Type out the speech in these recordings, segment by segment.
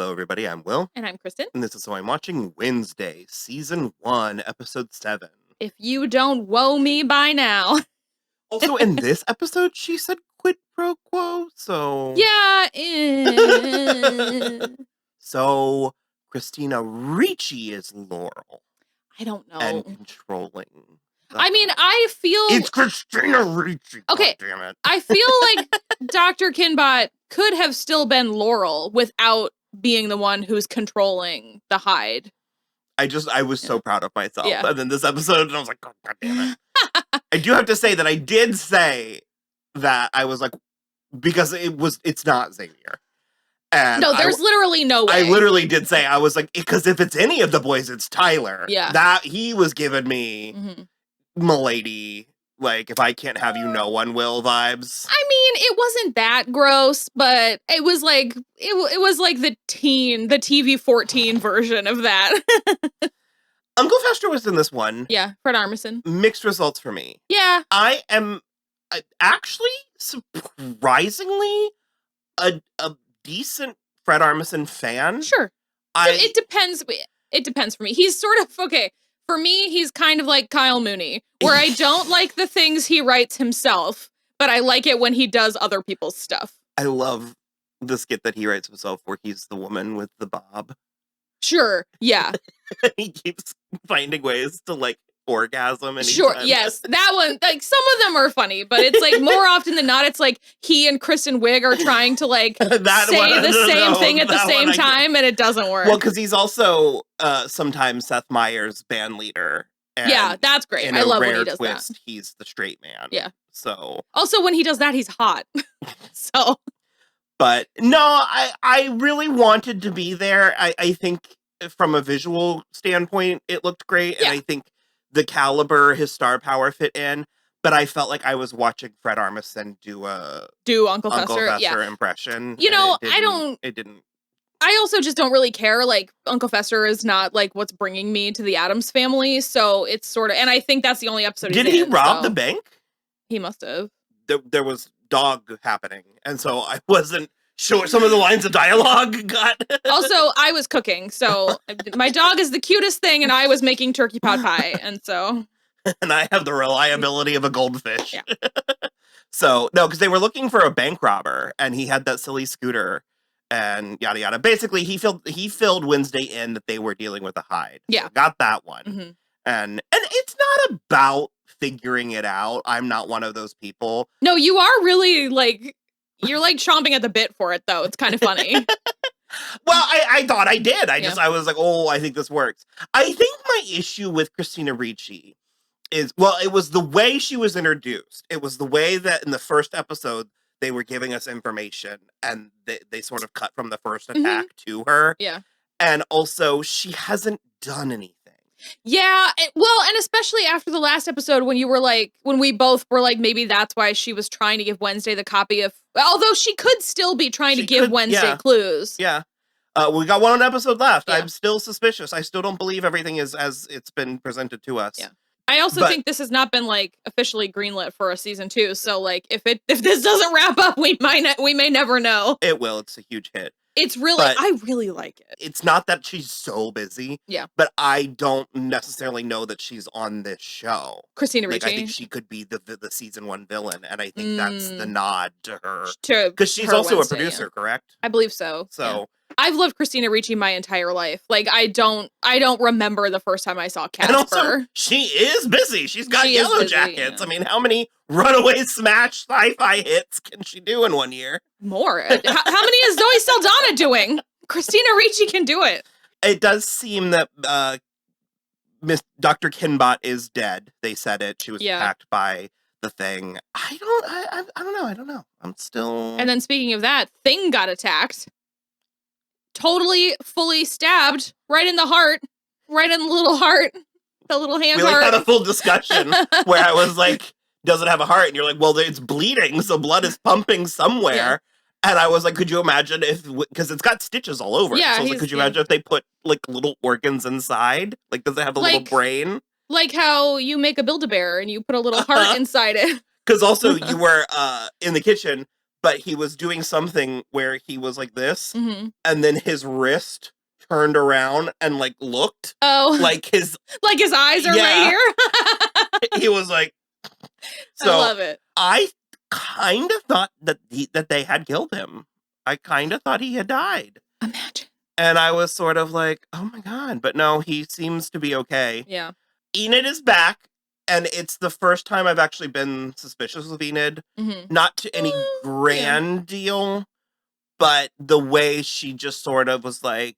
Hello, everybody. I'm Will, And I'm Kristen. and this is So I'm Watching Wednesday, Season 1, Episode 7. If you don't woe me by now. Also, in this episode, she said quid pro quo, so... Yeah. So, Christina Ricci is Laurel. I don't know. And controlling. I mean, I feel... It's Christina Ricci, okay, goddammit. I feel like Dr. Kinbot could have still been Laurel without being the one who's controlling the hide. I was so proud of myself. Yeah. And then this episode, and I was like, oh, God damn it. I do have to say that I did say that I was like, because it's not Xavier. And no, there's literally no way. I literally did say, I was like, because if it's any of the boys, it's Tyler. Yeah. That he was giving me Milady, like, if I can't have you, no one will vibes. I mean, it wasn't that gross, but it was like it was like the TV 14 version of that. Uncle Fester was in this one. Yeah, Fred Armisen. Mixed results for me. Yeah. I am actually surprisingly a decent Fred Armisen fan. Sure. It depends. It depends for me. He's sort of, okay, for me, he's kind of like Kyle Mooney, where I don't like the things he writes himself, but I like it when he does other people's stuff. I love the skit that he writes himself where he's the woman with the bob. Sure, yeah. He keeps finding ways to, like, orgasm. Sure, yes. That one, like, some of them are funny, but it's, like, more often than not, it's, like, he and Kristen Wiig are trying to, like, say the same thing at the same time, and it doesn't work. Well, because he's also sometimes Seth Meyers' band leader. And yeah, that's great. I love when he does twist, that. He's the straight man. Yeah. So. Also, when he does that, he's hot. So. But, no, I really wanted to be there. I think from a visual standpoint, it looked great. Yeah. And I think the caliber, his star power fit in. But I felt like I was watching Fred Armisen do Uncle Fester impression. You know, It didn't. I also just don't really care. Like, Uncle Fester is not, like, what's bringing me to the Addams Family. So it's sort of, and I think that's the only episode Did he rob the bank? He must have. There was dog happening. And so I wasn't sure some of the lines of dialogue got. Also, I was cooking. So my dog is the cutest thing. And I was making turkey pot pie. And so. And I have the reliability of a goldfish. Yeah. So, no, because they were looking for a bank robber. And he had that silly scooter. And yada yada. Basically, he filled Wednesday in that they were dealing with a hide. Yeah, so got that one. Mm-hmm. And it's not about figuring it out. I'm not one of those people. No, you are really like you're like chomping at the bit for it, though. It's kind of funny. Well, I thought I did. I was like, oh, I think this works. I think my issue with Christina Ricci is, well, it was the way she was introduced. It was the way that in the first episode they were giving us information and they sort of cut from the first attack to her. Yeah. And also, she hasn't done anything. Yeah. Well, and especially after the last episode when we both were like, maybe that's why she was trying to give Wednesday the copy of, although she could still be trying to give Wednesday clues. Yeah. We got one episode left. Yeah. I'm still suspicious. I still don't believe everything is as it's been presented to us. Yeah. I also think this has not been like officially greenlit for a season 2. So like if this doesn't wrap up, we may never know. It will. It's a huge hit. It's really, I really like it. It's not that she's so busy. Yeah. But I don't necessarily know that she's on this show. Christina Ricci. Like, I think she could be the season 1 villain. And I think that's the nod to her. Because she's also a producer, correct? I believe so. So. Yeah. I've loved Christina Ricci my entire life. Like, I don't remember the first time I saw Casper. And also, she is busy. She's got Yellow Jackets. Yeah. I mean, how many runaway smash sci-fi hits can she do in 1 year? More. How many is Zoe Saldana doing? Christina Ricci can do it. It does seem that Miss Dr. Kinbot is dead. They said it. She was attacked by the Thing. I don't know. I'm still. And then speaking of that, Thing got attacked. Totally, fully stabbed right in the heart, right in the little heart, the little hand heart. We had a full discussion where I was like, does it have a heart? And you're like, well, it's bleeding, so blood is pumping somewhere. Yeah. And I was like, could you imagine because it's got stitches all over it. So I was like, could you imagine if they put like little organs inside? Like, does it have a little brain? Like how you make a Build-A-Bear and you put a little heart inside it. Because also you were in the kitchen, but he was doing something where he was like this, Mhm. and then his wrist turned around and like looked Oh, like his eyes are Yeah. right here. he was like. I love it. I kind of thought that they had killed him. I kind of thought he had died. Imagine. And I was sort of like, oh my God. But no, he seems to be okay. Yeah. Enid is back. And it's the first time I've actually been suspicious of Enid. Mhm. Not to any grand deal, but the way she just sort of was like,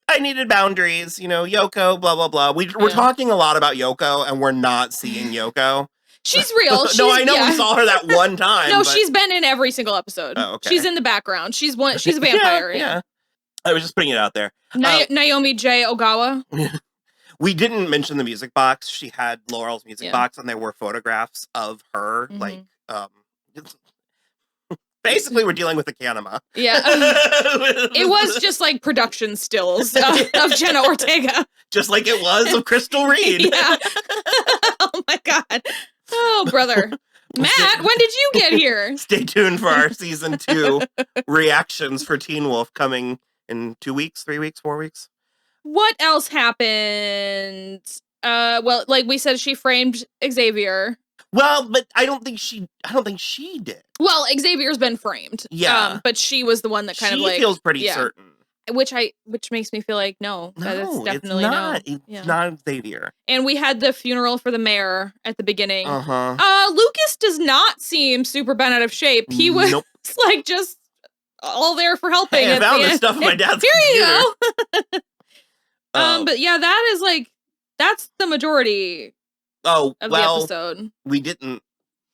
I needed boundaries, Yoko, blah, blah, blah. We're talking a lot about Yoko, and we're not seeing Yoko. She's real. No, I know we saw her that one time. No, but... she's been in every single episode. Oh, okay. She's in the background. She's a vampire. Yeah. I was just putting it out there. Naomi J. Ogawa. We didn't mention the music box. She had Laurel's music box, and there were photographs of her. Like, basically, we're dealing with a Kanema. Yeah. It was just like production stills of Jenna Ortega. Just like it was of Crystal Reed. Yeah. Oh my God. Oh, brother. Matt, when did you get here? Stay tuned for our season 2 reactions for Teen Wolf coming in 2 weeks, 3 weeks, 4 weeks. What else happened? Well, like we said, she framed Xavier. Well, but I don't think she did. Well, Xavier's been framed. Yeah. But she was the one that kind of like feels pretty certain. Which makes me feel like no, that's definitely it's not Xavier. And we had the funeral for the mayor at the beginning. Uh-huh. Lucas does not seem super bent out of shape. He was like just all there for helping. Hey, I found this stuff in my dad's Here computer. you go. But yeah, that's the majority of the episode. We didn't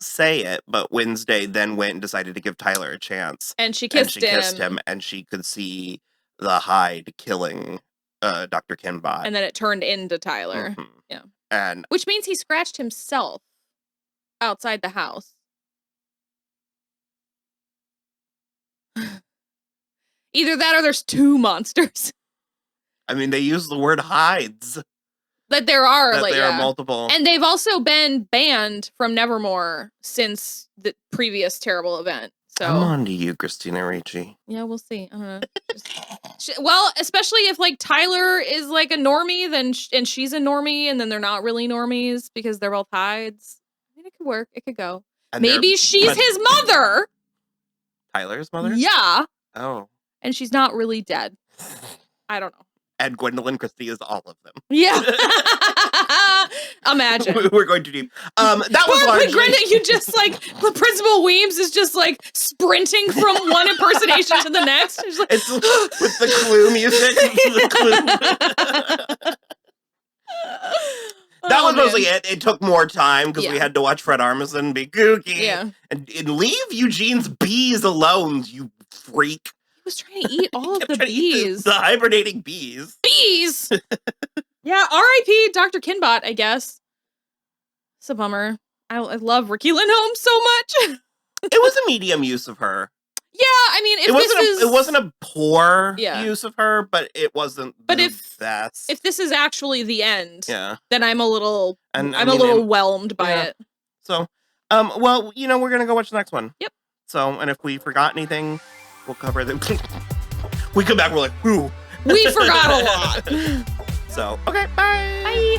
say it, but Wednesday then went and decided to give Tyler a chance. And she kissed him. And she could see the Hyde killing Dr. Kinbot. And then it turned into Tyler. Mm-hmm. Yeah. And which means he scratched himself outside the house. Either that or there's 2 monsters. I mean, they use the word hides. That there are, there are multiple. And they've also been banned from Nevermore since the previous terrible event. So I'm on to you, Christina Ricci. Yeah, we'll see. I don't know. Well, especially if like Tyler is like a normie, and she's a normie, and then they're not really normies because they're both hides. I mean, it could work. It could go. And maybe she's his mother. Tyler's mother? Yeah. Oh. And she's not really dead. I don't know. And Gwendolyn Christie is all of them. Yeah. Imagine. We're going too deep. That was largely... you just like, Principal Weems is just like sprinting from one impersonation to the next. Like, it's with the Clue music. That was mostly it. It took more time because we had to watch Fred Armisen be kooky. Yeah. And leave Eugene's bees alone, you freak. He was trying to eat all of the bees. The hibernating bees. Bees! Yeah, R.I.P. Dr. Kinbot, I guess. It's a bummer. I love Ricky Lindholm so much. It was a medium use of her. Yeah, I mean, it wasn't a poor use of her, but it wasn't the best. If this is actually the end, then I'm a little whelmed by it. So, well, we're gonna go watch the next one. Yep. So, and if we forgot anything, we'll cover them. We come back, we're like, whoo. We forgot a lot. So, okay, bye. Bye.